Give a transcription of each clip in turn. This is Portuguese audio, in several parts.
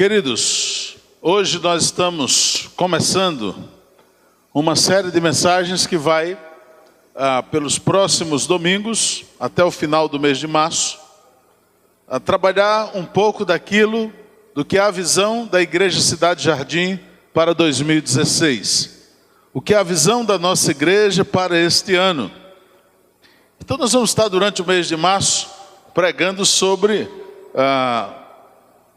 Queridos, hoje nós estamos começando uma série de mensagens que vai pelos próximos domingos, até o final do mês de março, a trabalhar um pouco daquilo do que é a visão da Igreja Cidade Jardim para 2016. O que é a visão da nossa igreja para este ano. Então nós vamos estar durante o mês de março pregando sobre...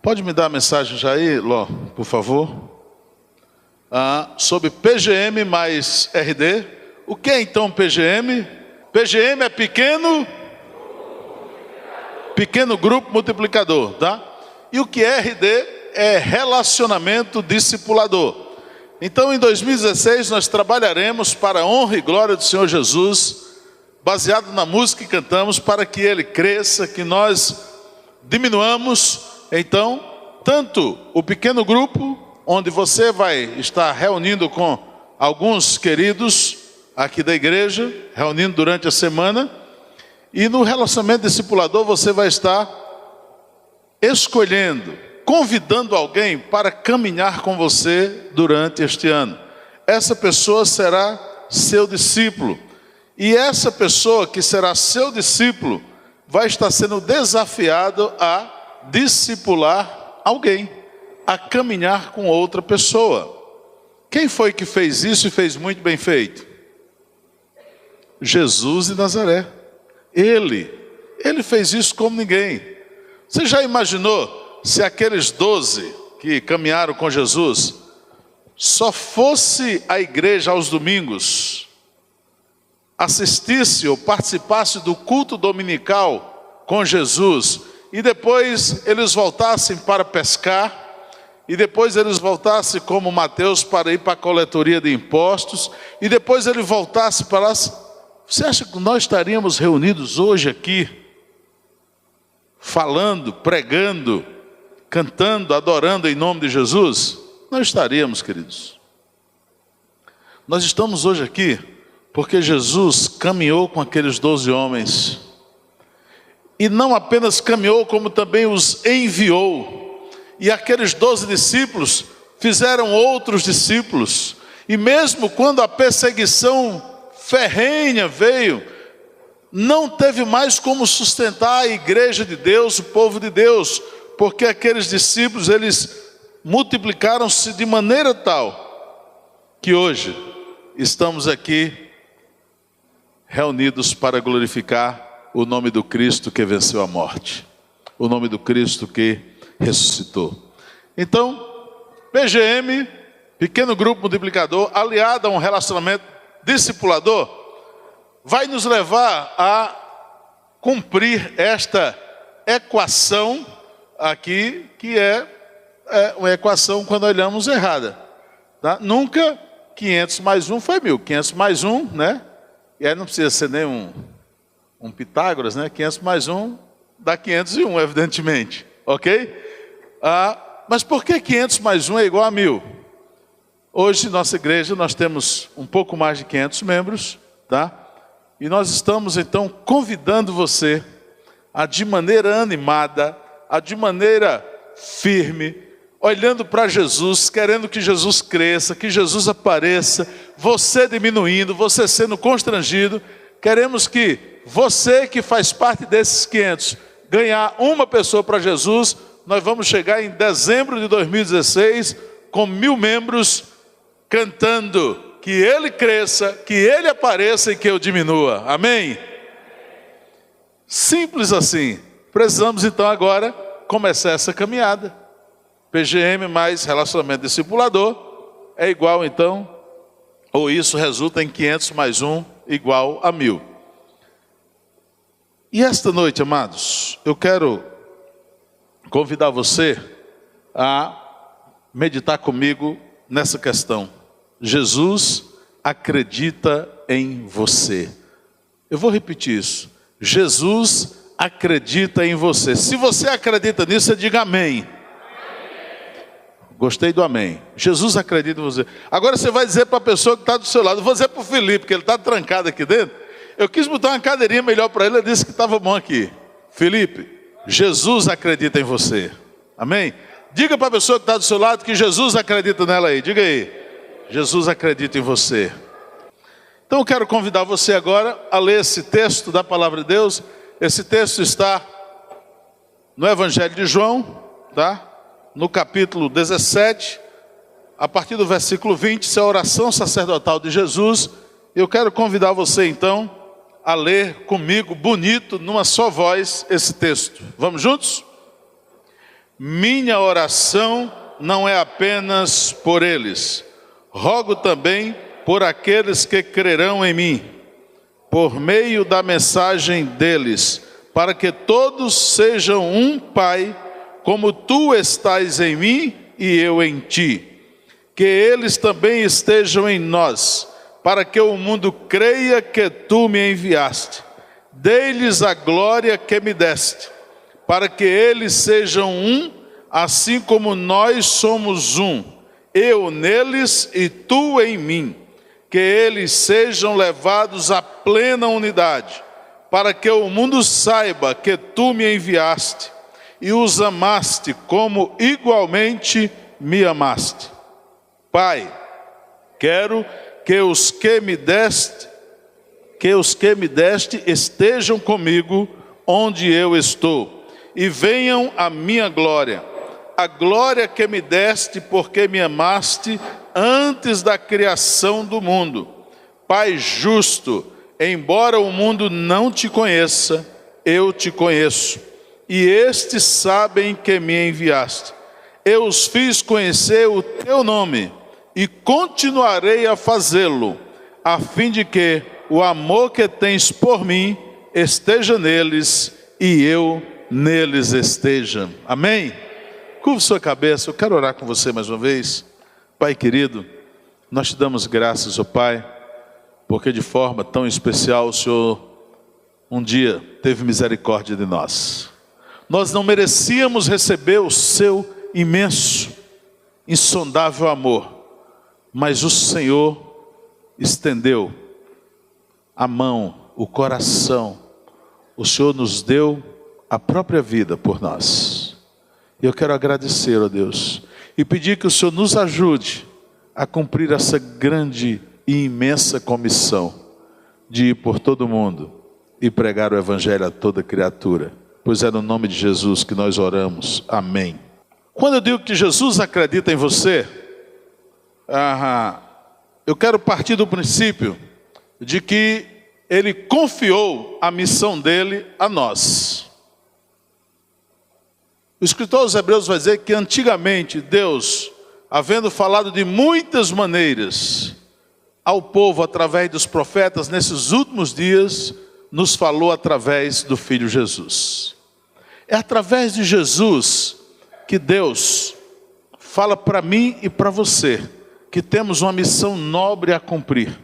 Pode me dar a mensagem já aí, Ló, por favor? Sobre PGM mais RD. O que é então PGM? PGM é pequeno grupo multiplicador, tá? E o que é RD é relacionamento discipulador. Então em 2016 nós trabalharemos para a honra e glória do Senhor Jesus, baseado na música que cantamos, para que Ele cresça, que nós diminuamos. Então, tanto o pequeno grupo, onde você vai estar reunindo com alguns queridos aqui da igreja, reunindo durante a semana, e no relacionamento discipulador você vai estar escolhendo, convidando alguém para caminhar com você durante este ano. Essa pessoa será seu discípulo, e essa pessoa que será seu discípulo vai estar sendo desafiado a discipular alguém, a caminhar com outra pessoa. Quem foi que fez isso e fez muito bem feito? Jesus de Nazaré. Ele fez isso como ninguém. Você já imaginou se aqueles 12 que caminharam com Jesus só fosse à igreja aos domingos, assistisse ou participasse do culto dominical com Jesus, e depois eles voltassem para pescar, e depois eles voltassem como Mateus para ir para a coletoria de impostos, e depois ele voltasse para lá. Você acha que nós estaríamos reunidos hoje aqui, falando, pregando, cantando, adorando em nome de Jesus? Não estaríamos, queridos. Nós estamos hoje aqui porque Jesus caminhou com aqueles 12 homens, e não apenas caminhou, como também os enviou. E aqueles 12 discípulos fizeram outros discípulos. E mesmo quando a perseguição ferrenha veio, não teve mais como sustentar a igreja de Deus, o povo de Deus, porque aqueles discípulos, eles multiplicaram-se de maneira tal, que hoje estamos aqui reunidos para glorificar o nome do Cristo que venceu a morte, o nome do Cristo que ressuscitou. Então, PGM, pequeno grupo multiplicador, aliado a um relacionamento discipulador, vai nos levar a cumprir esta equação aqui, que é uma equação, quando olhamos, errada, tá? Nunca 500 mais 1 foi 1000, 500 mais 1, né? E aí não precisa ser nem um Pitágoras, né? 500 mais 1 dá 501, evidentemente, ok? Mas por que 500 mais 1 é igual a 1000? Hoje, nossa igreja, nós temos um pouco mais de 500 membros, tá? E nós estamos, então, convidando você a, de maneira animada, a de maneira firme, olhando para Jesus, querendo que Jesus cresça, que Jesus apareça, você diminuindo, você sendo constrangido. Queremos que você que faz parte desses 500, ganhar uma pessoa para Jesus. Nós vamos chegar em dezembro de 2016 com 1000 membros, cantando que Ele cresça, que Ele apareça e que eu diminua. Amém? Simples assim. Precisamos então agora começar essa caminhada. PGM mais relacionamento discipulador é igual então, ou isso resulta em 500 mais 1 igual a 1000. E esta noite, amados, eu quero convidar você a meditar comigo nessa questão. Jesus acredita em você. Eu vou repetir isso. Jesus acredita em você. Se você acredita nisso, você diga amém. Gostei do amém. Jesus acredita em você. Agora você vai dizer para a pessoa que está do seu lado. Vou dizer para o Felipe, porque ele está trancado aqui dentro. Eu quis botar uma cadeirinha melhor para ele, ele disse que estava bom aqui. Felipe, Jesus acredita em você. Amém? Diga para a pessoa que está do seu lado que Jesus acredita nela aí. Diga aí. Jesus acredita em você. Então eu quero convidar você agora a ler esse texto da palavra de Deus. Esse texto está no Evangelho de João, tá? No capítulo 17, a partir do versículo 20, isso é a oração sacerdotal de Jesus. Eu quero convidar você então a ler comigo, bonito, numa só voz, esse texto. Vamos juntos? Minha oração não é apenas por eles, rogo também por aqueles que crerão em mim, por meio da mensagem deles, para que todos sejam um, Pai, como tu estás em mim e eu em ti. Que eles também estejam em nós, para que o mundo creia que tu me enviaste. Dei-lhes a glória que me deste, para que eles sejam um, assim como nós somos um, eu neles e tu em mim. Que eles sejam levados à plena unidade, para que o mundo saiba que tu me enviaste e os amaste como igualmente me amaste. Pai, quero que os que me deste estejam comigo onde eu estou e venham à minha glória, a glória que me deste porque me amaste antes da criação do mundo. Pai justo, embora o mundo não te conheça, eu te conheço, e estes sabem que me enviaste. Eu os fiz conhecer o teu nome, e continuarei a fazê-lo, a fim de que o amor que tens por mim esteja neles, e eu neles esteja. Amém? Curva sua cabeça, eu quero orar com você mais uma vez. Pai querido, nós te damos graças, ó Pai, porque de forma tão especial o Senhor um dia teve misericórdia de nós. Nós não merecíamos receber o seu imenso, insondável amor, mas o Senhor estendeu a mão, o coração, o Senhor nos deu a própria vida por nós. E eu quero agradecer a Deus e pedir que o Senhor nos ajude a cumprir essa grande e imensa comissão de ir por todo mundo e pregar o Evangelho a toda criatura, pois é no nome de Jesus que nós oramos, amém. Quando eu digo que Jesus acredita em você, eu quero partir do princípio de que Ele confiou a missão dele a nós. O escritor aos Hebreus vai dizer que antigamente Deus, havendo falado de muitas maneiras ao povo através dos profetas, nesses últimos dias nos falou através do Filho Jesus. É através de Jesus que Deus fala para mim e para você que temos uma missão nobre a cumprir.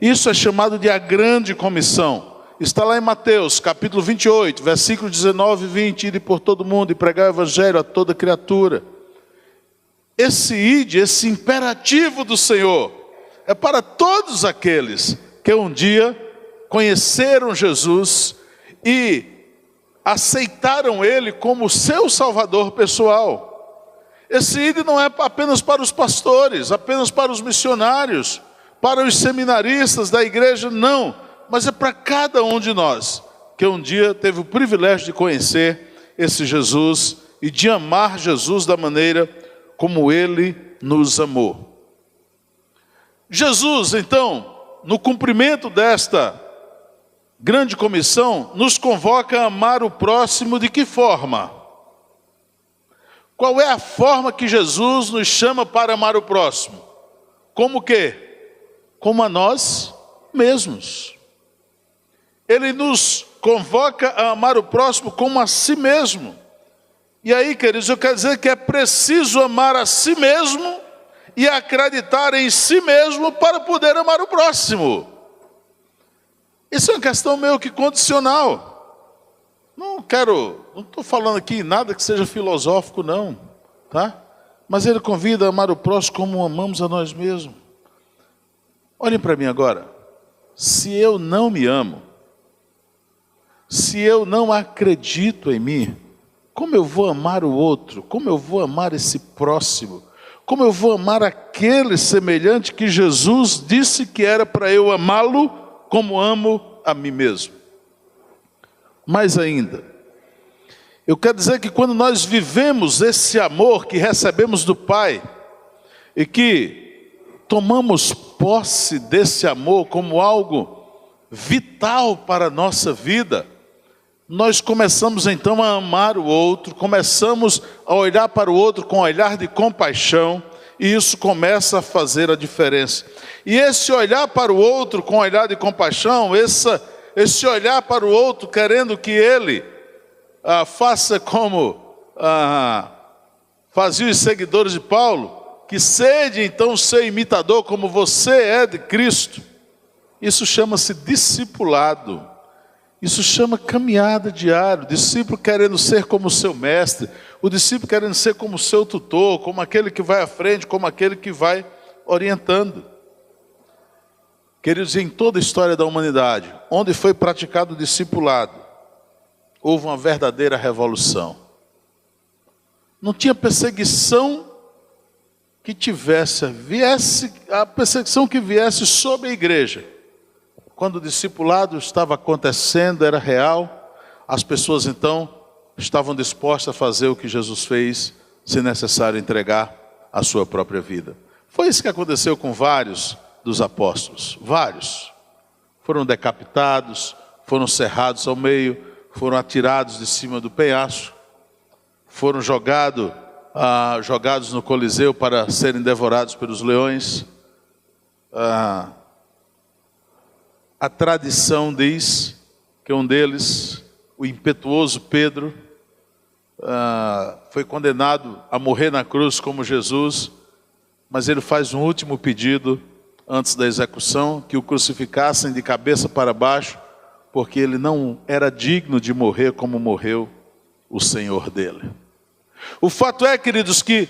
Isso é chamado de a grande comissão. Está lá em Mateus, capítulo 28, versículos 19 e 20. Ir por todo mundo e pregar o Evangelho a toda criatura. Esse imperativo do Senhor é para todos aqueles que um dia conheceram Jesus e aceitaram Ele como seu Salvador pessoal. Esse ID não é apenas para os pastores, apenas para os missionários, para os seminaristas da igreja, não. Mas é para cada um de nós, que um dia teve o privilégio de conhecer esse Jesus e de amar Jesus da maneira como Ele nos amou. Jesus, então, no cumprimento desta grande comissão, nos convoca a amar o próximo de que forma? Qual é a forma que Jesus nos chama para amar o próximo? Como que? Como a nós mesmos. Ele nos convoca a amar o próximo como a si mesmo. E aí, queridos, eu quero dizer que é preciso amar a si mesmo e acreditar em si mesmo para poder amar o próximo. Isso é uma questão meio que condicional. Não estou falando aqui nada que seja filosófico não, tá? Mas ele convida a amar o próximo como amamos a nós mesmos. Olhem para mim agora. Se eu não me amo, se eu não acredito em mim, como eu vou amar o outro? Como eu vou amar esse próximo? Como eu vou amar aquele semelhante que Jesus disse que era para eu amá-lo como amo a mim mesmo? Mais ainda, eu quero dizer que quando nós vivemos esse amor que recebemos do Pai, e que tomamos posse desse amor como algo vital para a nossa vida, nós começamos então a amar o outro, começamos a olhar para o outro com um olhar de compaixão, e isso começa a fazer a diferença. E esse olhar para o outro com um olhar de compaixão, esse olhar para o outro querendo que ele faça como faziam os seguidores de Paulo, que sede então ser imitador como você é de Cristo, isso chama-se discipulado. Isso chama caminhada diária. O discípulo querendo ser como o seu mestre, o discípulo querendo ser como o seu tutor, como aquele que vai à frente, como aquele que vai orientando. Queridos, em toda a história da humanidade, onde foi praticado o discipulado, houve uma verdadeira revolução. Não tinha perseguição que viesse a perseguição que viesse sobre a igreja. Quando o discipulado estava acontecendo, era real, as pessoas então estavam dispostas a fazer o que Jesus fez, se necessário entregar a sua própria vida. Foi isso que aconteceu com vários dos apóstolos. Vários foram decapitados, foram cerrados ao meio, foram atirados de cima do penhasco, foram jogados no Coliseu para serem devorados pelos leões. A tradição diz que um deles, o impetuoso Pedro, foi condenado a morrer na cruz como Jesus, mas ele faz um último pedido antes da execução, que o crucificassem de cabeça para baixo, porque ele não era digno de morrer como morreu o Senhor dele. O fato é, queridos, que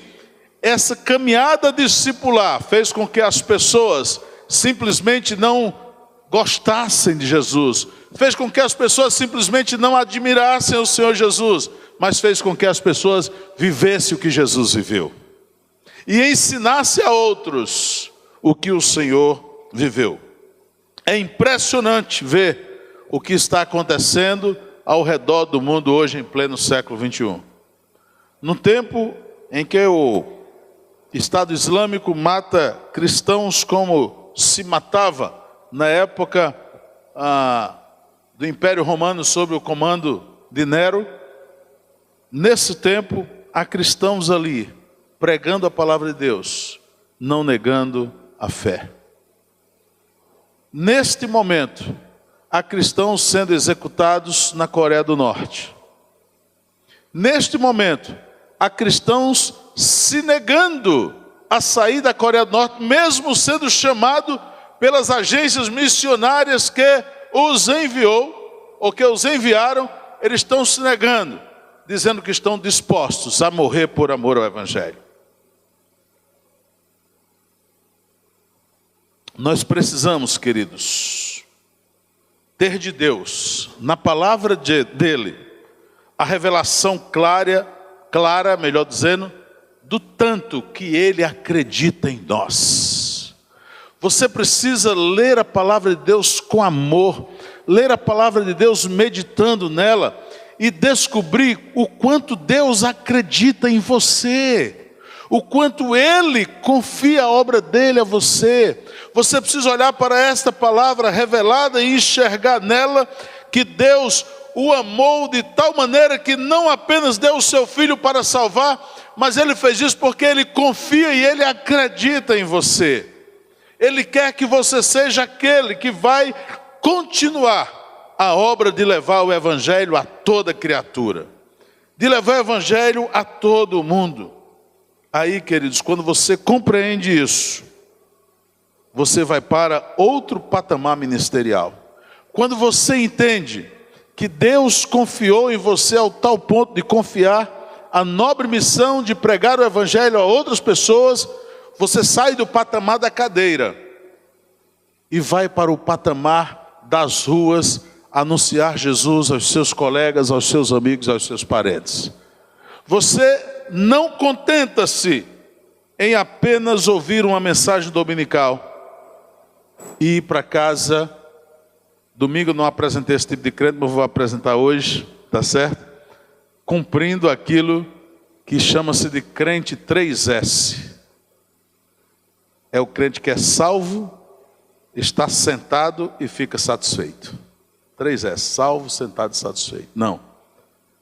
essa caminhada discipular fez com que as pessoas simplesmente não gostassem de Jesus, fez com que as pessoas simplesmente não admirassem o Senhor Jesus, mas fez com que as pessoas vivessem o que Jesus viveu e ensinasse a outros o que o Senhor viveu. É impressionante ver o que está acontecendo ao redor do mundo hoje em pleno século 21. No tempo em que o Estado Islâmico mata cristãos como se matava na época do Império Romano sob o comando de Nero, nesse tempo há cristãos ali pregando a palavra de Deus, não negando a fé. Neste momento, há cristãos sendo executados na Coreia do Norte. Neste momento, há cristãos se negando a sair da Coreia do Norte, mesmo sendo chamado pelas agências missionárias que os enviou, ou que os enviaram, eles estão se negando, dizendo que estão dispostos a morrer por amor ao Evangelho. Nós precisamos, queridos, ter de Deus, na palavra dele, a revelação clara, melhor dizendo, do tanto que ele acredita em nós. Você precisa ler a palavra de Deus com amor, ler a palavra de Deus meditando nela e descobrir o quanto Deus acredita em você, o quanto Ele confia a obra dele a você. Você precisa olhar para esta palavra revelada e enxergar nela que Deus o amou de tal maneira que não apenas deu o seu Filho para salvar, mas Ele fez isso porque Ele confia e Ele acredita em você. Ele quer que você seja aquele que vai continuar a obra de levar o Evangelho a toda criatura, de levar o Evangelho a todo mundo. Aí, queridos, quando você compreende isso, você vai para outro patamar ministerial. Quando você entende que Deus confiou em você ao tal ponto de confiar a nobre missão de pregar o Evangelho a outras pessoas, você sai do patamar da cadeira e vai para o patamar das ruas anunciar Jesus aos seus colegas, aos seus amigos, aos seus parentes. Você não contenta-se em apenas ouvir uma mensagem dominical e ir para casa. Domingo eu não apresentei esse tipo de crente, mas vou apresentar hoje, tá certo? Cumprindo aquilo que chama-se de crente 3S. É o crente que é salvo, está sentado e fica satisfeito. 3S, salvo, sentado e satisfeito. Não.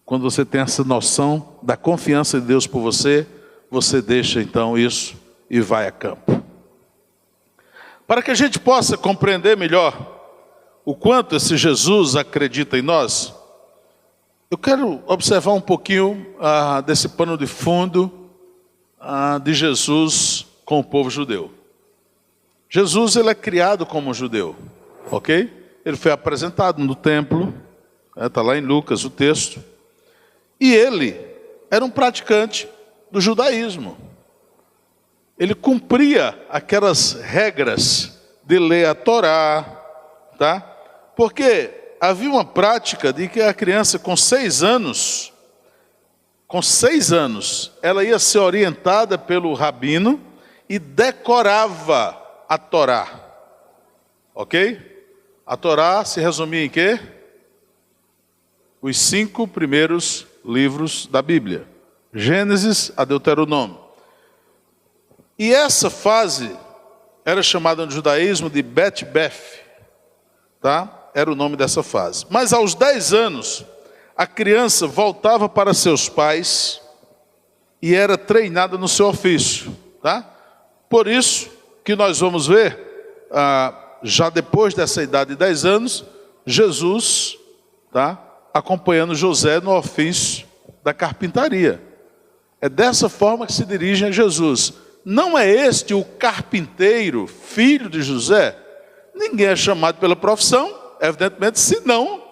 Quando você tem essa noção da confiança de Deus por você, você deixa então isso e vai a campo. Para que a gente possa compreender melhor o quanto esse Jesus acredita em nós, eu quero observar um pouquinho desse pano de fundo de Jesus com o povo judeu. Jesus, ele é criado como judeu, ok? Ele foi apresentado no templo, está lá em Lucas o texto, e ele era um praticante do judaísmo. Ele cumpria aquelas regras de ler a Torá, tá? Porque havia uma prática de que a criança com 6 anos, ela ia ser orientada pelo rabino e decorava a Torá, ok? A Torá se resumia em quê? Os 5 primeiros livros da Bíblia, Gênesis a Deuteronômio. E essa fase era chamada no judaísmo de Bet-Beth, tá? Era o nome dessa fase. Mas aos 10 anos, a criança voltava para seus pais e era treinada no seu ofício, tá? Por isso que nós vamos ver, já depois dessa idade de 10 anos, Jesus, tá? Acompanhando José no ofício da carpintaria. É dessa forma que se dirigem a Jesus. Não é este o carpinteiro, filho de José? Ninguém é chamado pela profissão, evidentemente, se não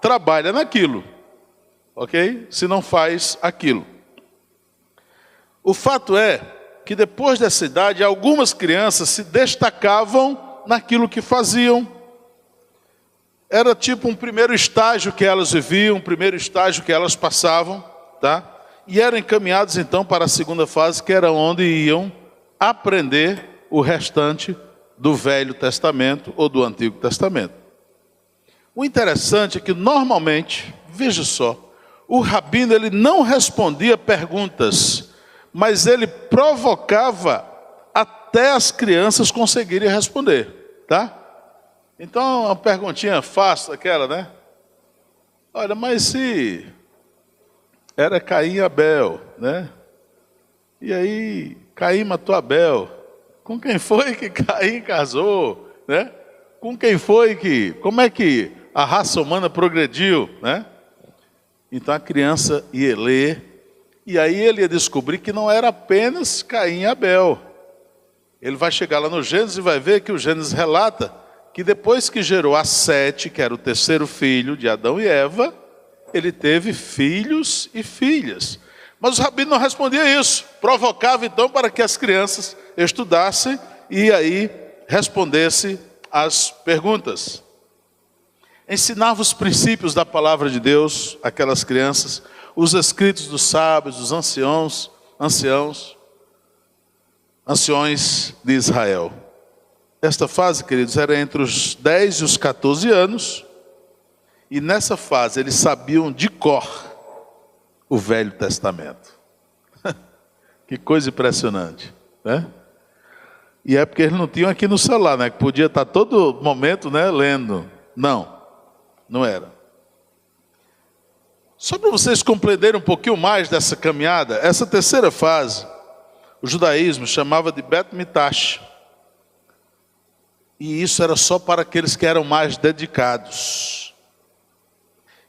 trabalha naquilo, ok? Se não faz aquilo. O fato é que depois dessa idade, algumas crianças se destacavam naquilo que faziam. Era tipo um primeiro estágio que elas viviam, um primeiro estágio que elas passavam, tá? E eram encaminhados então para a segunda fase, que era onde iam aprender o restante do Velho Testamento ou do Antigo Testamento. O interessante é que normalmente, veja só, o rabino ele não respondia perguntas, mas ele provocava até as crianças conseguirem responder, tá? Então, uma perguntinha fácil aquela, né? Olha, mas se era Caim e Abel, né? E aí, Caim matou Abel. Com quem foi que Caim casou, né? Com quem foi que... Como é que a raça humana progrediu, né? Então, a criança ia ler, e aí ele ia descobrir que não era apenas Caim e Abel. Ele vai chegar lá no Gênesis e vai ver que o Gênesis relata que depois que gerou a Sete, que era o terceiro filho de Adão e Eva, ele teve filhos e filhas. Mas o rabino não respondia isso. Provocava então para que as crianças estudassem e aí respondessem as perguntas. Ensinava os princípios da palavra de Deus àquelas crianças, os escritos dos sábios, dos anciões de Israel. Esta fase, queridos, era entre os 10 e os 14 anos, e nessa fase eles sabiam de cor o Velho Testamento. Que coisa impressionante, né? E é porque eles não tinham aqui no celular, né? Que podia estar todo momento, né, lendo. Não era. Só para vocês compreenderem um pouquinho mais dessa caminhada, essa terceira fase, o judaísmo chamava de Bet Mitash. E isso era só para aqueles que eram mais dedicados.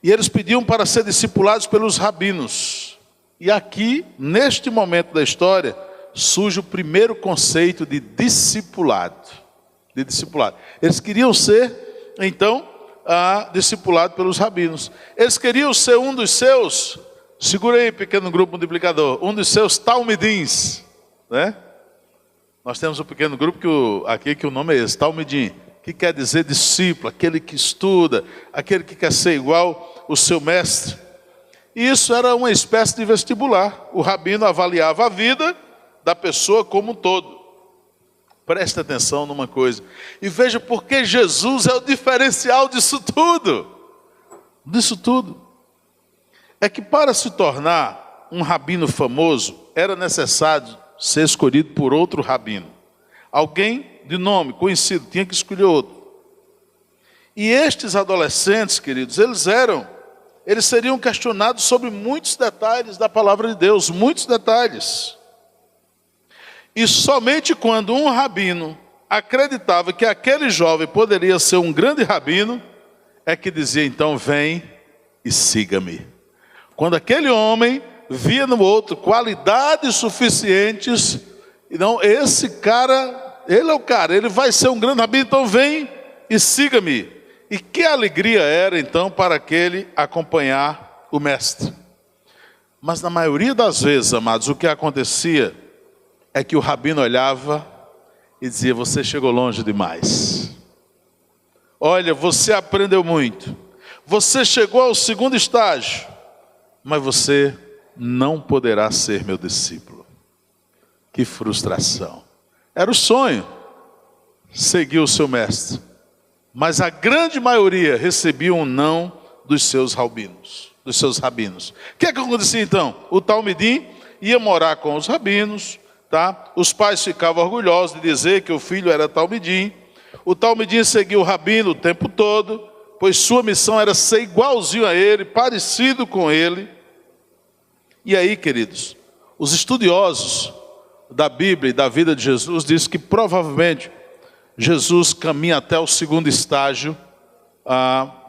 E eles pediam para ser discipulados pelos rabinos. E aqui, neste momento da história, surge o primeiro conceito de discipulado. Eles queriam ser, então, discipulados pelos rabinos. Eles queriam ser um dos seus, segura aí, pequeno grupo multiplicador, um dos seus talmidins, né? Nós temos um pequeno grupo que o nome é esse, talmidim, que quer dizer discípulo, aquele que estuda, aquele que quer ser igual o seu mestre. E isso era uma espécie de vestibular. O rabino avaliava a vida da pessoa como um todo. Preste atenção numa coisa. E veja porque Jesus é o diferencial disso tudo. Disso tudo. É que para se tornar um rabino famoso, era necessário ser escolhido por outro rabino. Alguém de nome conhecido, tinha que escolher outro. E estes adolescentes, queridos, eles seriam questionados sobre muitos detalhes da palavra de Deus, muitos detalhes. E somente quando um rabino acreditava que aquele jovem poderia ser um grande rabino, é que dizia, então vem e siga-me. Quando aquele homem via no outro qualidades suficientes, então esse cara, ele é o cara, ele vai ser um grande rabino, então vem e siga-me. E que alegria era então para aquele acompanhar o mestre. Mas na maioria das vezes, amados, o que acontecia é que o rabino olhava e dizia, você chegou longe demais. Olha, você aprendeu muito. Você chegou ao segundo estágio, mas você não poderá ser meu discípulo. Que frustração. Era o sonho, seguir o seu mestre. Mas a grande maioria recebia um não dos seus rabinos. O que é que acontecia então? O talmidim ia morar com os rabinos, tá? Os pais ficavam orgulhosos de dizer que o filho era talmidim. O talmidim seguia o rabino o tempo todo, pois sua missão era ser igualzinho a ele, parecido com ele. E aí, queridos, os estudiosos da Bíblia e da vida de Jesus dizem que provavelmente Jesus caminha até o segundo estágio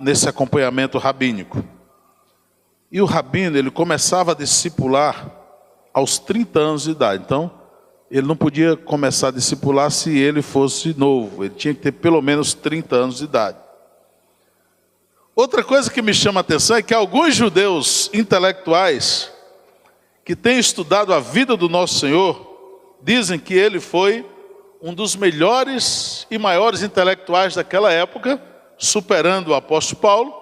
nesse acompanhamento rabínico. E o rabino, ele começava a discipular aos 30 anos de idade. Então, ele não podia começar a discipular se ele fosse novo. Ele tinha que ter pelo menos 30 anos de idade. Outra coisa que me chama a atenção é que alguns judeus intelectuais que têm estudado a vida do nosso Senhor, dizem que ele foi um dos melhores e maiores intelectuais daquela época, superando o apóstolo Paulo,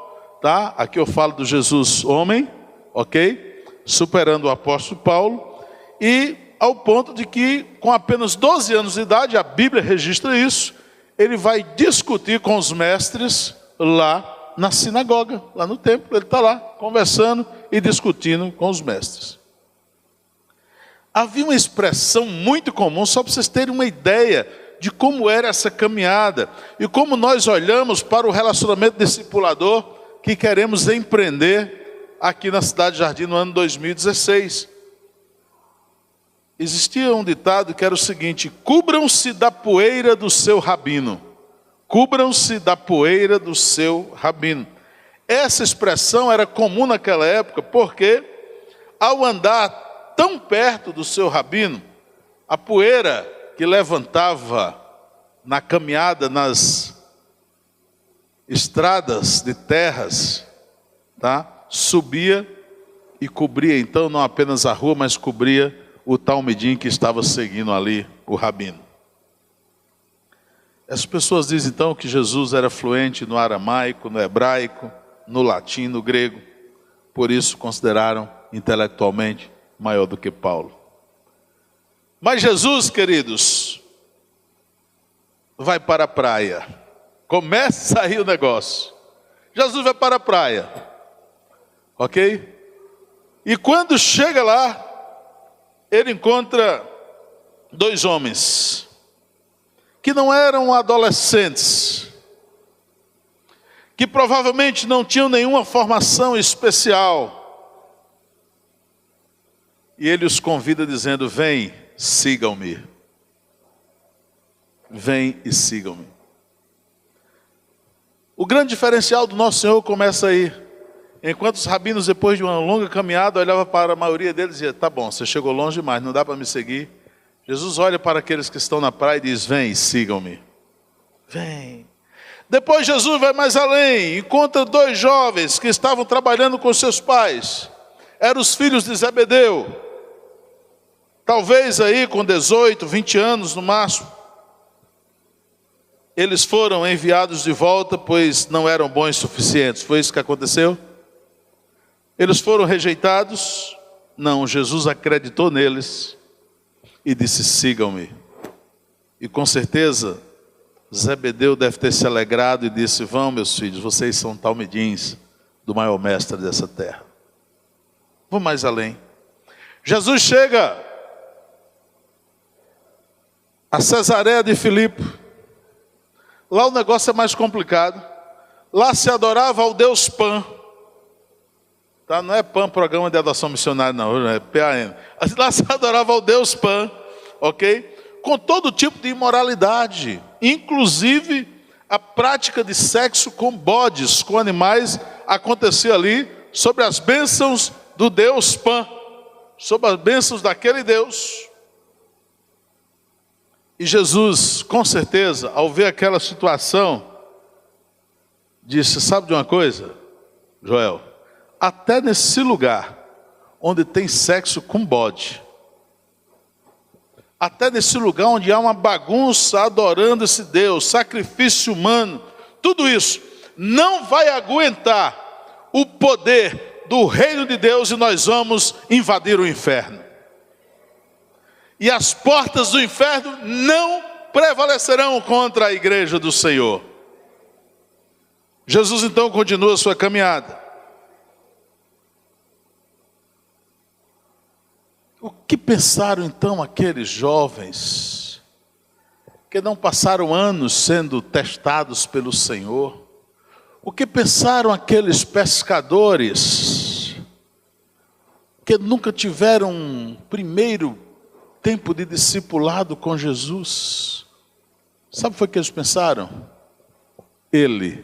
tá? Aqui eu falo do Jesus homem, ok? Superando o apóstolo Paulo, e ao ponto de que, com apenas 12 anos de idade, a Bíblia registra isso, ele vai discutir com os mestres lá na sinagoga, lá no templo, ele está lá conversando e discutindo com os mestres. Havia uma expressão muito comum, só para vocês terem uma ideia de como era essa caminhada e como nós olhamos para o relacionamento discipulador que queremos empreender aqui na Cidade Jardim no ano 2016. Existia um ditado que era o seguinte: cubram-se da poeira do seu rabino. Cubram-se da poeira do seu rabino. Essa expressão era comum naquela época porque, ao andar tão perto do seu rabino, a poeira que levantava na caminhada nas estradas de terras, tá? Subia e cobria então não apenas a rua, mas cobria o talmidim que estava seguindo ali o rabino. As pessoas dizem então que Jesus era fluente no aramaico, no hebraico, no latim, no grego, por isso consideraram intelectualmente maior do que Paulo. Mas Jesus, queridos, vai para a praia. Começa a sair o negócio. Jesus vai para a praia. Ok? E quando chega lá, ele encontra dois homens que não eram adolescentes, que provavelmente não tinham nenhuma formação especial. E ele os convida dizendo: vem, sigam-me. Vem e sigam-me. O grande diferencial do nosso Senhor começa aí. Enquanto os rabinos, depois de uma longa caminhada, olhavam para a maioria deles e diziam: tá bom, você chegou longe demais, não dá para me seguir. Jesus olha para aqueles que estão na praia e diz: vem, sigam-me. Vem. Depois Jesus vai mais além, encontra dois jovens que estavam trabalhando com seus pais. Eram os filhos de Zebedeu. Talvez aí com 18, 20 anos no máximo. Eles foram enviados de volta, pois não eram bons o suficientes. Foi isso que aconteceu? Eles foram rejeitados? Não, Jesus acreditou neles e disse: sigam-me. E com certeza, Zebedeu deve ter se alegrado e disse: vão, meus filhos, vocês são talmidins do maior mestre dessa terra. Vou mais além. Jesus chega a Cesareia de Filipe. Lá o negócio é mais complicado. Lá se adorava ao Deus Pan. Tá? Não é Pan, programa de adoção missionária, não, é PAN. Lá se adorava ao Deus Pan, ok? Com todo tipo de imoralidade, inclusive a prática de sexo com bodes, com animais, acontecia ali sobre as bênçãos do Deus Pan, sobre as bênçãos daquele Deus. E Jesus, com certeza, ao ver aquela situação, disse: sabe de uma coisa, Joel? Até nesse lugar onde tem sexo com bode, até nesse lugar onde há uma bagunça adorando esse Deus, sacrifício humano, tudo isso não vai aguentar o poder do reino de Deus e nós vamos invadir o inferno. E as portas do inferno não prevalecerão contra a igreja do Senhor. Jesus então continua a sua caminhada. O que pensaram então aqueles jovens que não passaram anos sendo testados pelo Senhor? O que pensaram aqueles pescadores que nunca tiveram um primeiro tempo de discipulado com Jesus? Sabe o que foi que eles pensaram? Ele,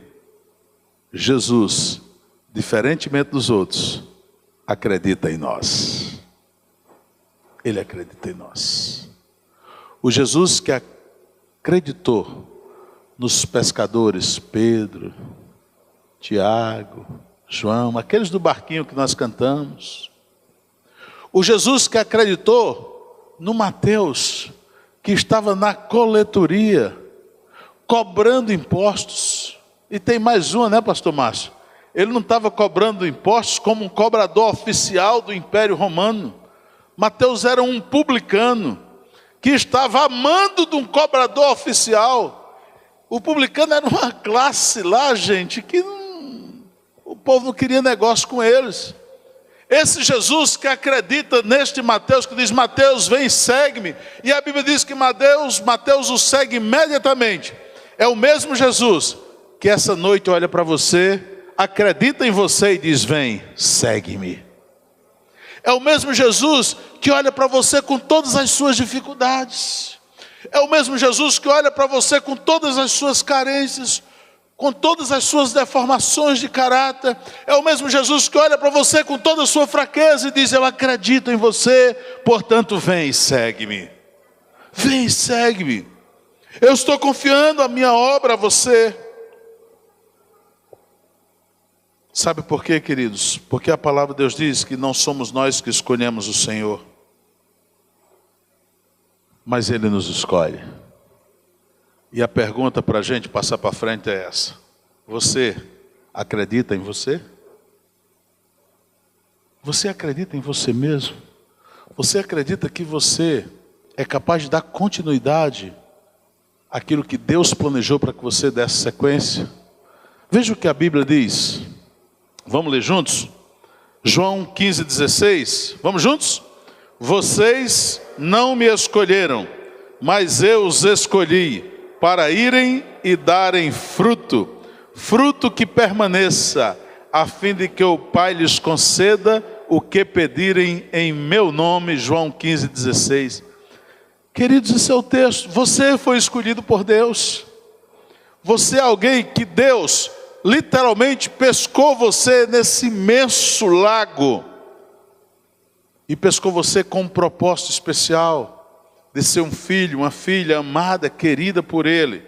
Jesus, diferentemente dos outros, acredita em nós. Ele acredita em nós. O Jesus que acreditou nos pescadores, Pedro, Tiago, João, aqueles do barquinho que nós cantamos. O Jesus que acreditou no Mateus, que estava na coletoria, cobrando impostos. E tem mais uma, né, pastor Márcio? Ele não estava cobrando impostos como um cobrador oficial do Império Romano. Mateus era um publicano que estava amando de um cobrador oficial. O publicano era uma classe lá, gente, que o povo não queria negócio com eles. Esse Jesus que acredita neste Mateus, que diz: Mateus, vem, segue-me. E a Bíblia diz que Mateus o segue imediatamente. É o mesmo Jesus que essa noite olha para você, acredita em você e diz: vem, segue-me. É o mesmo Jesus que olha para você com todas as suas dificuldades. É o mesmo Jesus que olha para você com todas as suas carências, com todas as suas deformações de caráter. É o mesmo Jesus que olha para você com toda a sua fraqueza e diz: eu acredito em você, portanto vem e segue-me. Vem e segue-me. Eu estou confiando a minha obra a você. Sabe por quê, queridos? Porque a palavra de Deus diz que não somos nós que escolhemos o Senhor, mas Ele nos escolhe. E a pergunta para a gente passar para frente é essa: você acredita em você? Você acredita em você mesmo? Você acredita que você é capaz de dar continuidade àquilo que Deus planejou para que você desse sequência? Veja o que a Bíblia diz. Vamos ler juntos? João 15,16. Vamos juntos? Vocês não me escolheram, mas eu os escolhi para irem e darem fruto, fruto que permaneça, a fim de que o Pai lhes conceda o que pedirem em meu nome. João 15,16. Queridos, esse é o texto. Você foi escolhido por Deus. Você é alguém que Deus literalmente pescou você nesse imenso lago. E pescou você com um propósito especial de ser um filho, uma filha amada, querida por Ele,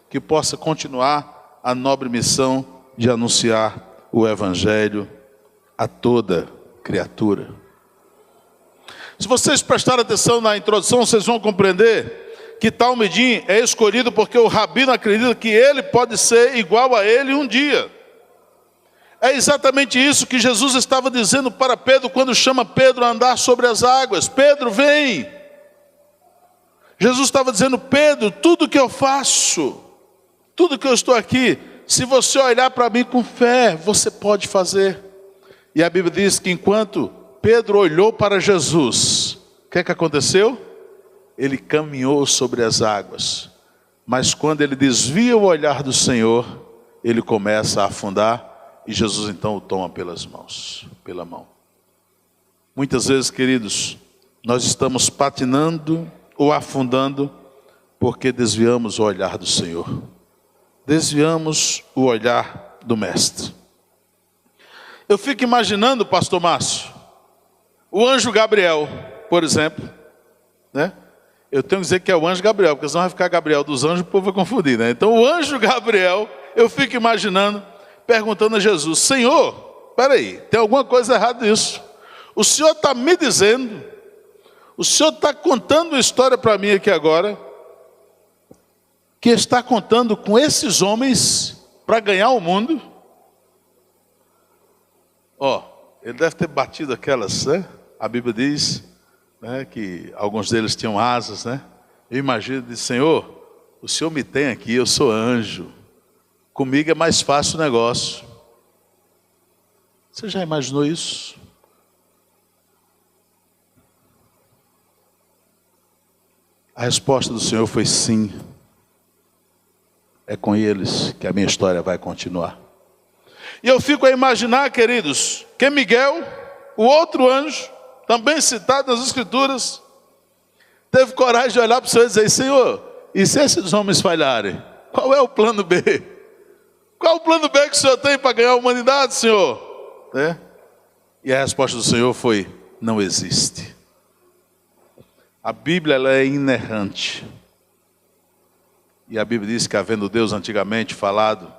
que possa continuar a nobre missão de anunciar o Evangelho a toda criatura. Se vocês prestarem atenção na introdução, vocês vão compreender que Talmidim é escolhido porque o rabino acredita que ele pode ser igual a ele um dia. É exatamente isso que Jesus estava dizendo para Pedro quando chama Pedro a andar sobre as águas. Pedro, vem. Jesus estava dizendo, Pedro, tudo que eu faço, tudo que eu estou aqui, se você olhar para mim com fé, você pode fazer. E a Bíblia diz que enquanto Pedro olhou para Jesus, o que aconteceu? Ele caminhou sobre as águas. Mas quando ele desvia o olhar do Senhor, ele começa a afundar. E Jesus então o toma pela mão. Muitas vezes, queridos, nós estamos patinando ou afundando porque desviamos o olhar do Senhor. Desviamos o olhar do Mestre. Eu fico imaginando, pastor Márcio, o anjo Gabriel, por exemplo, né? Eu tenho que dizer que é o anjo Gabriel, porque senão vai ficar Gabriel dos anjos, o povo vai confundir, né? Então o anjo Gabriel, eu fico imaginando, perguntando a Jesus, Senhor, peraí, tem alguma coisa errada nisso. O Senhor está me dizendo, o Senhor está contando uma história para mim aqui agora, que está contando com esses homens para ganhar o mundo. Ele deve ter batido aquelas, né? A Bíblia diz, né, que alguns deles tinham asas, né? Eu imagino, diz, Senhor, o Senhor me tem aqui, eu sou anjo. Comigo é mais fácil o negócio. Você já imaginou isso? A resposta do Senhor foi sim. É com eles que a minha história vai continuar. E eu fico a imaginar, queridos, que Miguel, o outro anjo, também citado nas Escrituras, teve coragem de olhar para o Senhor e dizer, Senhor, e se esses homens falharem? Qual é o plano B? Qual é o plano B que o Senhor tem para ganhar a humanidade, Senhor? E a resposta do Senhor foi, não existe. A Bíblia ela é inerrante. E a Bíblia diz que havendo Deus antigamente falado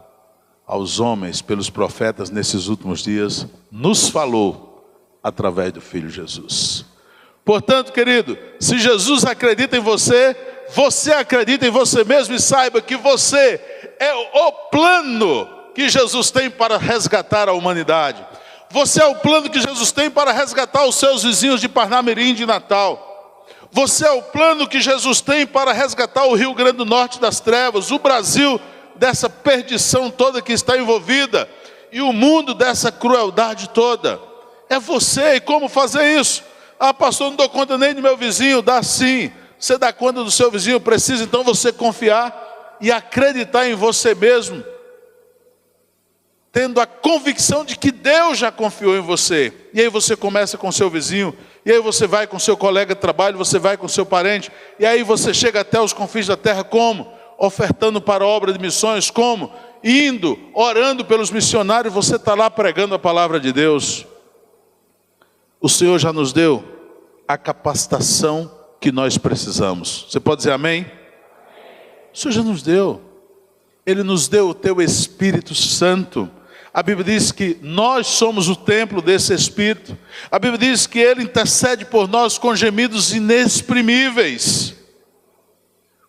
aos homens pelos profetas nesses últimos dias, nos falou através do Filho Jesus. Portanto, querido, se Jesus acredita em você, você acredita em você mesmo e saiba que você é o plano que Jesus tem para resgatar a humanidade. Você é o plano que Jesus tem para resgatar os seus vizinhos de Parnamirim, de Natal. Você é o plano que Jesus tem para resgatar o Rio Grande do Norte das trevas, o Brasil dessa perdição toda que está envolvida e o mundo dessa crueldade toda. É você, e como fazer isso? Ah, pastor, não dou conta nem do meu vizinho. Dá sim, você dá conta do seu vizinho. Precisa então você confiar e acreditar em você mesmo, tendo a convicção de que Deus já confiou em você. E aí você começa com o seu vizinho, e aí você vai com o seu colega de trabalho, você vai com o seu parente, e aí você chega até os confins da terra como? Ofertando para a obra de missões, como? Indo, orando pelos missionários, você está lá pregando a palavra de Deus. O Senhor já nos deu a capacitação que nós precisamos. Você pode dizer amém? O Senhor já nos deu. Ele nos deu o teu Espírito Santo. A Bíblia diz que nós somos o templo desse Espírito. A Bíblia diz que Ele intercede por nós com gemidos inexprimíveis.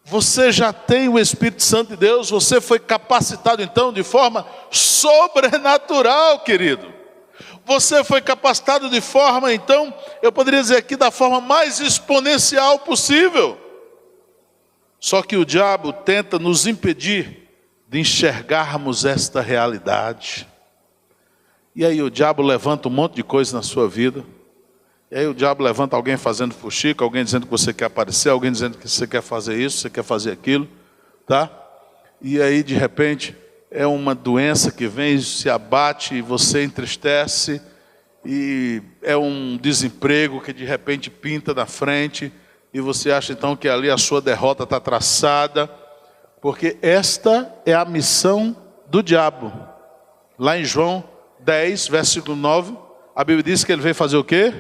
Você já tem o Espírito Santo de Deus. Você foi capacitado então de forma sobrenatural, querido. Você foi capacitado de forma, então, eu poderia dizer aqui, da forma mais exponencial possível. Só que o diabo tenta nos impedir de enxergarmos esta realidade. E aí o diabo levanta um monte de coisa na sua vida. E aí o diabo levanta alguém fazendo fuxico, alguém dizendo que você quer aparecer, alguém dizendo que você quer fazer isso, você quer fazer aquilo, tá? E aí de repente é uma doença que vem, se abate e você entristece, e é um desemprego que de repente pinta na frente, e você acha então que ali a sua derrota está traçada, porque esta é a missão do diabo. Lá em João 10, versículo 9, a Bíblia diz que ele veio fazer o quê?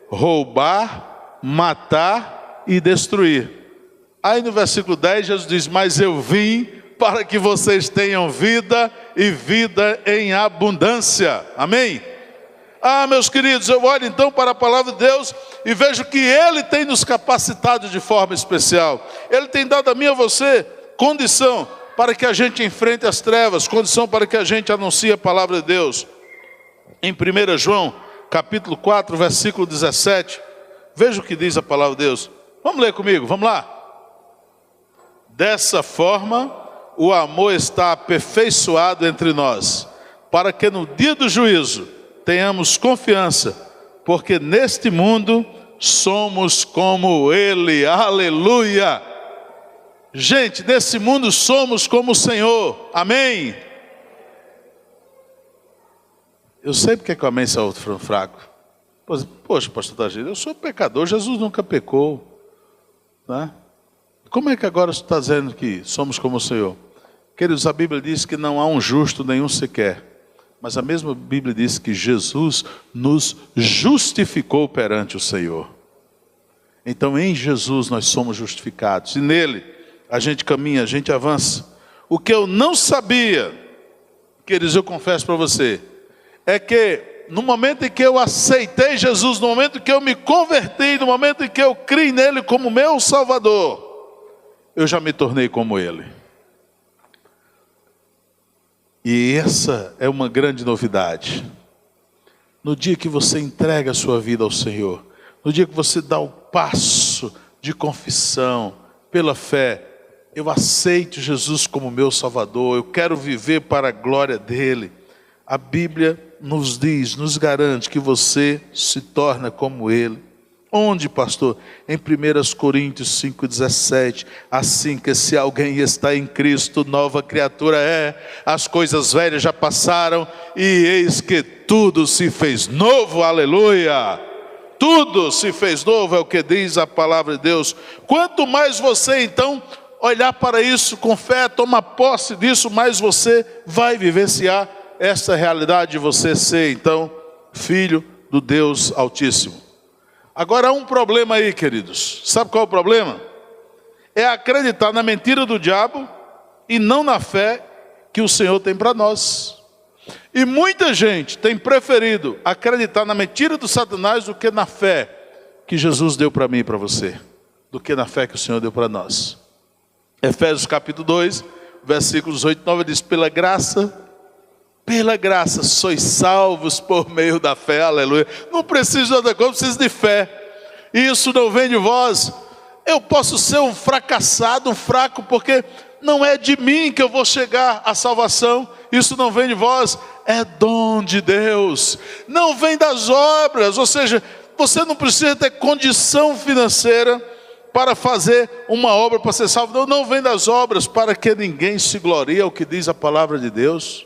Roubar, matar e destruir. Aí no versículo 10 Jesus diz, mas eu vim para que vocês tenham vida e vida em abundância. Amém? Ah, meus queridos, eu olho então para a palavra de Deus e vejo que Ele tem nos capacitado de forma especial. Ele tem dado a mim e a você condição para que a gente enfrente as trevas, condição para que a gente anuncie a palavra de Deus. em 1 João, capítulo 4, versículo 17. Veja o que diz a palavra de Deus. Vamos ler comigo, vamos lá. Dessa forma, o amor está aperfeiçoado entre nós, para que no dia do juízo tenhamos confiança, porque neste mundo somos como Ele. Aleluia! Gente, nesse mundo somos como o Senhor. Amém? Eu sei porque que o amém saiu fraco. Poxa, pastor Tagino, eu sou pecador, Jesus nunca pecou, né? Como é que agora você está dizendo que somos como o Senhor? Queridos, a Bíblia diz que não há um justo nenhum sequer, mas a mesma Bíblia diz que Jesus nos justificou perante o Senhor. Então em Jesus nós somos justificados, e nele a gente caminha, a gente avança. O que eu não sabia, queridos, eu confesso para você, é que no momento em que eu aceitei Jesus, no momento em que eu me converti, no momento em que eu criei nele como meu Salvador, eu já me tornei como Ele. E essa é uma grande novidade. No dia que você entrega a sua vida ao Senhor, no dia que você dá o passo de confissão, pela fé, eu aceito Jesus como meu Salvador, eu quero viver para a glória dEle. A Bíblia nos diz, nos garante que você se torna como Ele. Onde, pastor? Em 1 Coríntios 5,17. Assim que se alguém está em Cristo, nova criatura é. As coisas velhas já passaram e eis que tudo se fez novo. Aleluia! Tudo se fez novo, é o que diz a palavra de Deus. Quanto mais você então olhar para isso com fé, tomar posse disso, mais você vai vivenciar essa realidade de você ser então filho do Deus Altíssimo. Agora há um problema aí, queridos. Sabe qual é o problema? É acreditar na mentira do diabo e não na fé que o Senhor tem para nós. E muita gente tem preferido acreditar na mentira do Satanás do que na fé que Jesus deu para mim e para você, do que na fé que o Senhor deu para nós. Efésios capítulo 2, versículos 8 e 9 diz: pela graça sois salvos por meio da fé. Aleluia. Não preciso de outra coisa, preciso de fé. Isso não vem de vós. Eu posso ser um fracassado, um fraco, porque não é de mim que eu vou chegar à salvação. Isso não vem de vós, é dom de Deus. Não vem das obras, ou seja, você não precisa ter condição financeira para fazer uma obra, para ser salvo. Não vem das obras, para que ninguém se glorie, é o que diz a palavra de Deus.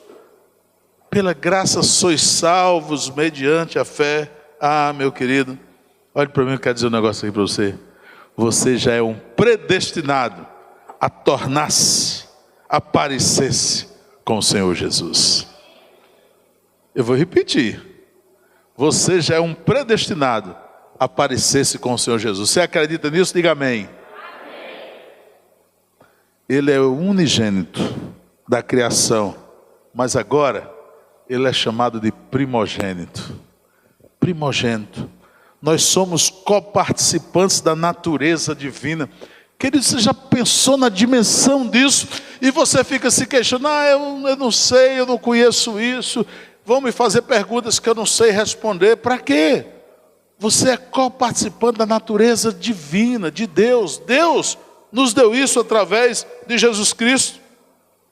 Pela graça sois salvos mediante a fé. Ah, meu querido, olhe para mim, eu quero dizer um negócio aqui para você. Você já é um predestinado a tornar-se, a parecer-se com o Senhor Jesus. Eu vou repetir. Você já é um predestinado a parecer-se com o Senhor Jesus. Você acredita nisso? Diga amém. Amém. Ele é o unigênito da criação, mas agora Ele é chamado de primogênito. Primogênito. Nós somos coparticipantes da natureza divina. Querido, você já pensou na dimensão disso? E você fica se queixando: eu não sei, eu não conheço isso. Vão me fazer perguntas que eu não sei responder. Para quê? Você é coparticipante da natureza divina, de Deus. Deus nos deu isso através de Jesus Cristo.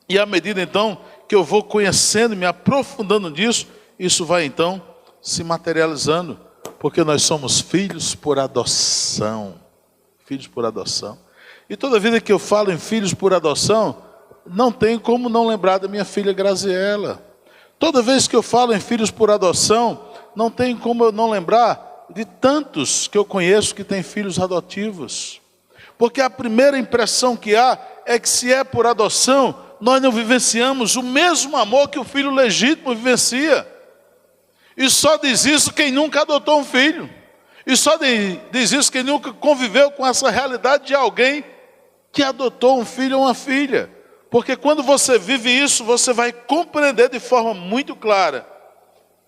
E à medida então que eu vou conhecendo, me aprofundando nisso, isso vai então se materializando, porque nós somos filhos por adoção. Filhos por adoção. E toda vida que eu falo em filhos por adoção, não tem como não lembrar da minha filha Graziela. Toda vez que eu falo em filhos por adoção, não tem como eu não lembrar de tantos que eu conheço que têm filhos adotivos. Porque a primeira impressão que há é que, se é por adoção, nós não vivenciamos o mesmo amor que o filho legítimo vivencia. E só diz isso quem nunca adotou um filho. E só diz isso quem nunca conviveu com essa realidade de alguém que adotou um filho ou uma filha. Porque quando você vive isso, você vai compreender de forma muito clara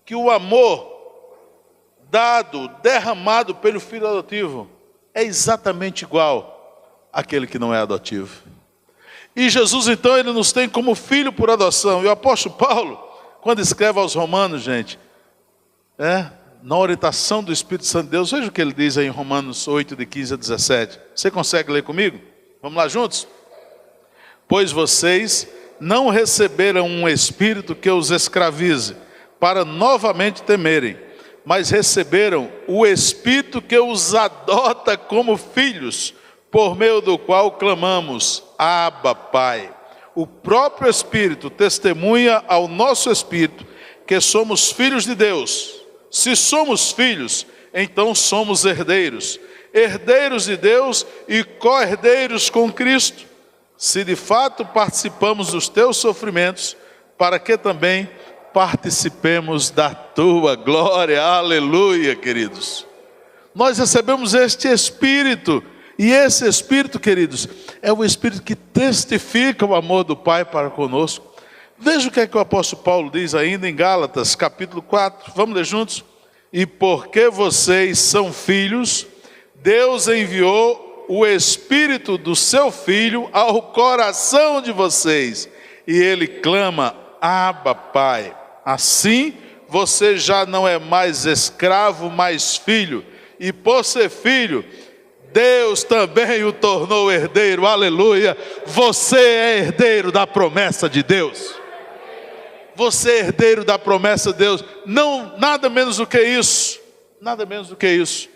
que o amor dado, derramado pelo filho adotivo, é exatamente igual àquele que não é adotivo. E Jesus então, ele nos tem como filho por adoção. E o apóstolo Paulo, quando escreve aos Romanos, gente, na orientação do Espírito Santo de Deus. Veja o que ele diz aí em Romanos 8, de 15 a 17. Você consegue ler comigo? Vamos lá juntos? Pois vocês não receberam um espírito que os escravize, para novamente temerem, mas receberam o Espírito que os adota como filhos, por meio do qual clamamos, Abba, Pai. O próprio Espírito testemunha ao nosso Espírito que somos filhos de Deus. Se somos filhos, então somos herdeiros, herdeiros de Deus e co-herdeiros com Cristo, se de fato participamos dos teus sofrimentos, para que também participemos da tua glória. Aleluia, queridos. Nós recebemos este Espírito, e esse Espírito, queridos, é o Espírito que testifica o amor do Pai para conosco. Veja o que é que o apóstolo Paulo diz ainda em Gálatas, capítulo 4, vamos ler juntos? E porque vocês são filhos, Deus enviou o Espírito do seu Filho ao coração de vocês, e ele clama, Abba, Pai. Assim, você já não é mais escravo, mas filho. E por ser filho, Deus também o tornou herdeiro. Aleluia. Você é herdeiro da promessa de Deus. Você é herdeiro da promessa de Deus. Não, nada menos do que isso. Nada menos do que isso.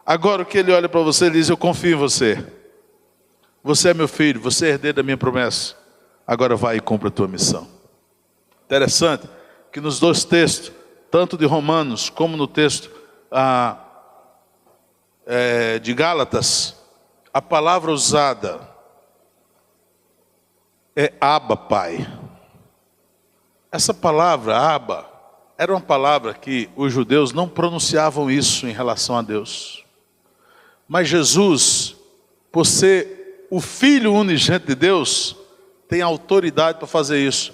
Agora o que ele olha para você e diz, eu confio em você. Você é meu filho, você é herdeiro da minha promessa. Agora vai e cumpra a tua missão. Interessante que nos dois textos, tanto de Romanos como no texto de Gálatas, a palavra usada é Abba, Pai. Essa palavra, Abba, era uma palavra que os judeus não pronunciavam isso em relação a Deus. Mas Jesus, por ser o Filho unigênito de Deus, tem autoridade para fazer isso.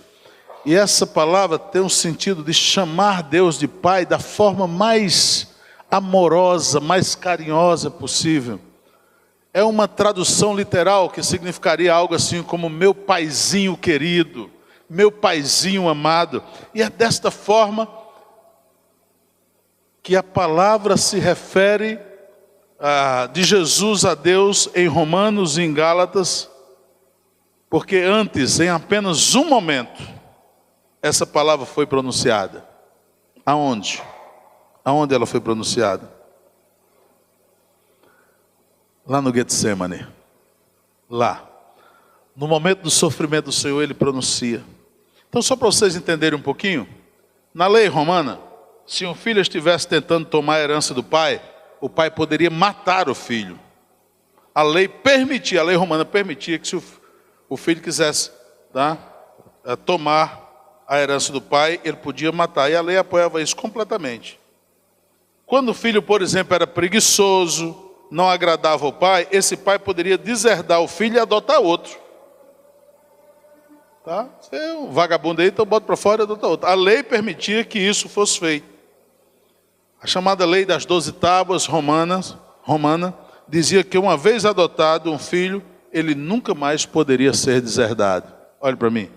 E essa palavra tem um sentido de chamar Deus de Pai da forma mais amorosa, mais carinhosa possível. É uma tradução literal que significaria algo assim como meu paizinho querido, meu paizinho amado. E é desta forma que a palavra se refere de Jesus a Deus em Romanos e em Gálatas, porque antes, em apenas um momento, essa palavra foi pronunciada. Aonde? Aonde ela foi pronunciada? Lá no Getsemane. Lá. No momento do sofrimento do Senhor, ele pronuncia. Então, só para vocês entenderem um pouquinho, na lei romana, se um filho estivesse tentando tomar a herança do pai, o pai poderia matar o filho. A lei romana permitia que se o filho quisesse tomar a herança do pai, ele podia matar. E a lei apoiava isso completamente. Quando o filho, por exemplo, era preguiçoso, não agradava ao pai, esse pai poderia deserdar o filho e adotar outro. Tá? Você é um vagabundo aí, então bota para fora e adota outro. A lei permitia que isso fosse feito. A chamada lei das 12 tábuas romana, dizia que uma vez adotado um filho, ele nunca mais poderia ser deserdado. Olhe para mim.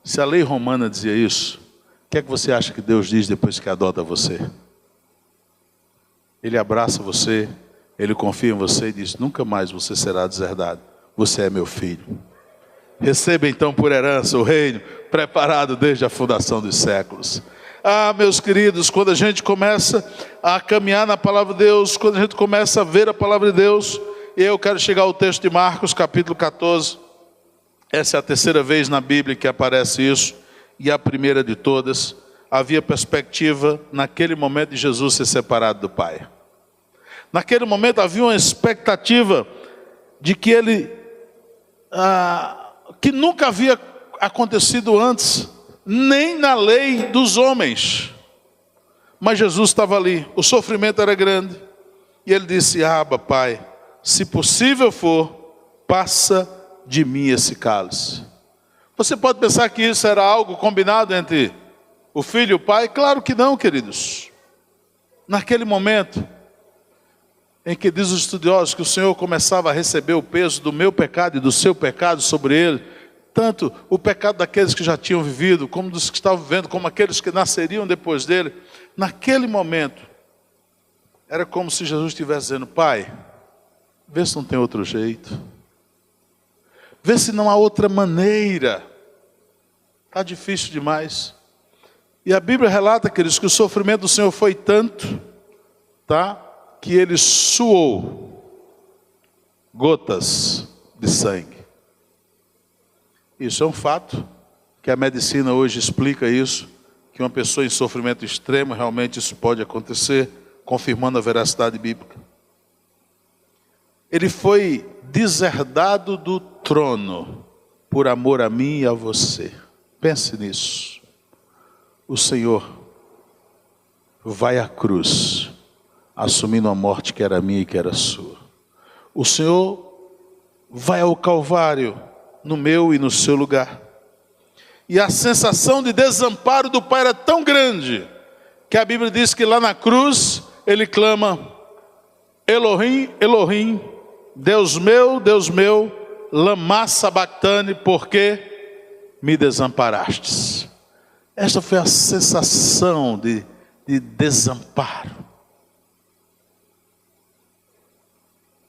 Se a lei romana dizia isso, o que é que você acha que Deus diz depois que adota você? Ele abraça você, ele confia em você e diz, nunca mais você será deserdado. Você é meu filho. Receba então por herança o reino preparado desde a fundação dos séculos. Meus queridos, quando a gente começa a caminhar na palavra de Deus, quando a gente começa a ver a palavra de Deus, eu quero chegar ao texto de Marcos, capítulo 14. Essa é a terceira vez na Bíblia que aparece isso, e a primeira de todas. Havia perspectiva, naquele momento, de Jesus ser separado do Pai. Naquele momento havia uma expectativa de que ele, que nunca havia acontecido antes, nem na lei dos homens. Mas Jesus estava ali, o sofrimento era grande, e ele disse, Abba, Pai, se possível for, passa de mim esse cálice. Você pode pensar que isso era algo combinado entre o filho e o pai? Claro que não, queridos. Naquele momento em que diz os estudiosos que o Senhor começava a receber o peso do meu pecado e do seu pecado sobre ele, tanto o pecado daqueles que já tinham vivido, como dos que estavam vivendo, como aqueles que nasceriam depois dele. Naquele momento, era como se Jesus estivesse dizendo: Pai, vê se não tem outro jeito. Vê se não há outra maneira. Está difícil demais. E a Bíblia relata, queridos, que o sofrimento do Senhor foi tanto, tá, que ele suou gotas de sangue. Isso é um fato, que a medicina hoje explica isso, que uma pessoa em sofrimento extremo, realmente isso pode acontecer, confirmando a veracidade bíblica. Ele foi deserdado do trono por amor a mim e a você. Pense nisso. O Senhor vai à cruz, assumindo a morte que era minha e que era sua. O Senhor vai ao Calvário, no meu e no seu lugar. E a sensação de desamparo do Pai era tão grande, que a Bíblia diz que lá na cruz, ele clama: Elohim, Elohim, Deus meu, lama sabactane, porque me desamparastes. Esta foi a sensação de desamparo.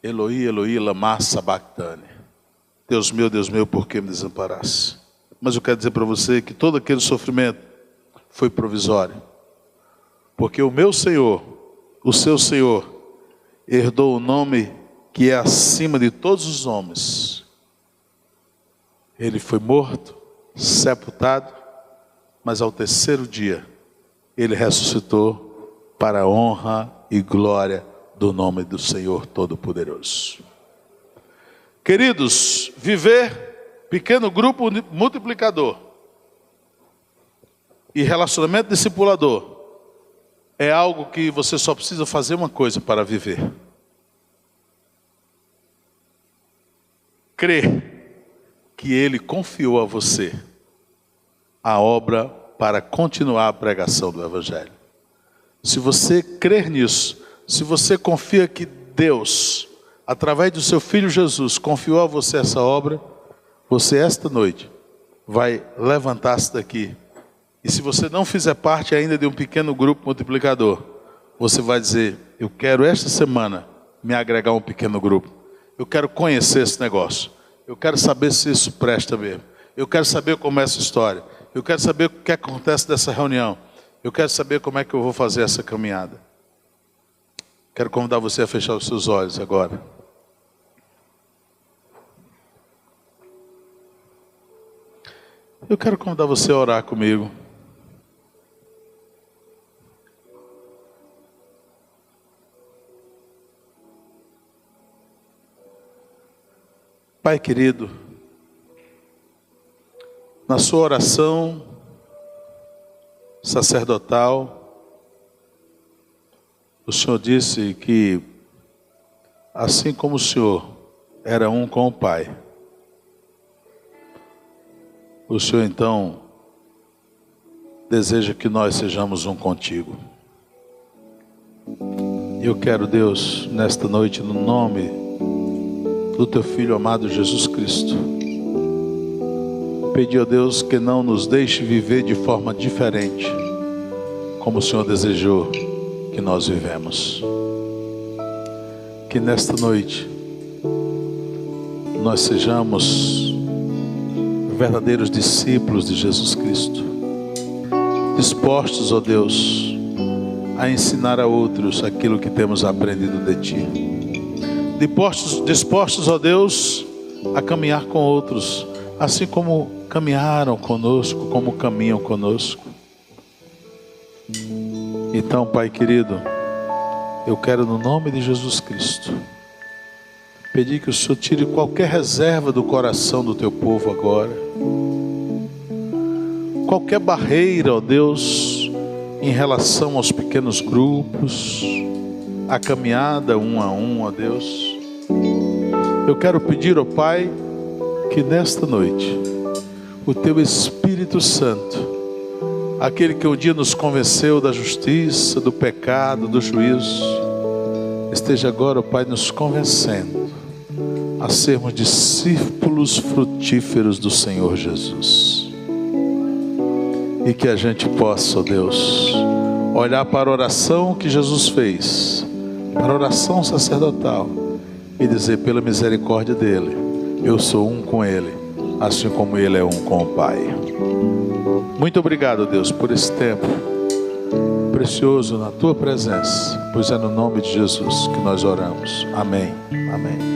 Eloí, Eloí, lama sabactane. Deus meu, por que me desamparaste? Mas eu quero dizer para você que todo aquele sofrimento foi provisório. Porque o meu Senhor, o seu Senhor, herdou o nome que é acima de todos os nomes. Ele foi morto, sepultado, mas ao terceiro dia, ele ressuscitou para a honra e glória do nome do Senhor Todo-Poderoso. Queridos, viver pequeno grupo multiplicador e relacionamento discipulador é algo que você só precisa fazer uma coisa para viver: crer que Ele confiou a você a obra para continuar a pregação do Evangelho. Se você crer nisso, se você confia que Deus, através do seu Filho Jesus, confiou a você essa obra, você esta noite vai levantar-se daqui. E se você não fizer parte ainda de um pequeno grupo multiplicador, você vai dizer: eu quero esta semana me agregar a um pequeno grupo. Eu quero conhecer esse negócio. Eu quero saber se isso presta mesmo. Eu quero saber como é essa história. Eu quero saber o que acontece dessa reunião. Eu quero saber como é que eu vou fazer essa caminhada. Quero convidar você a fechar os seus olhos agora. Eu quero convidar você a orar comigo. Pai querido, na sua oração sacerdotal, o Senhor disse que, assim como o Senhor era um com o Pai, o Senhor então deseja que nós sejamos um contigo. Eu quero, Deus, nesta noite, no nome do Teu Filho amado Jesus Cristo, pedir a Deus que não nos deixe viver de forma diferente, como o Senhor desejou que nós vivemos. Que nesta noite nós sejamos verdadeiros discípulos de Jesus Cristo, dispostos, ó Deus, a ensinar a outros aquilo que temos aprendido de Ti, dispostos, ó Deus, a caminhar com outros, assim como caminharam conosco, como caminham conosco. Então, Pai querido, eu quero, no nome de Jesus Cristo, pedir que o Senhor tire qualquer reserva do coração do Teu povo agora, qualquer barreira, ó Deus, em relação aos pequenos grupos, a caminhada um a um, ó Deus. Eu quero pedir, ó Pai, que nesta noite o Teu Espírito Santo, aquele que um dia nos convenceu da justiça, do pecado, do juízo, esteja agora, ó Pai, nos convencendo a sermos discípulos frutíferos do Senhor Jesus. E que a gente possa, ó Deus, olhar para a oração que Jesus fez, para a oração sacerdotal, e dizer: pela misericórdia dele, eu sou um com ele, assim como ele é um com o Pai. Muito obrigado, Deus, por esse tempo precioso na tua presença, pois é no nome de Jesus que nós oramos. Amém. Amém.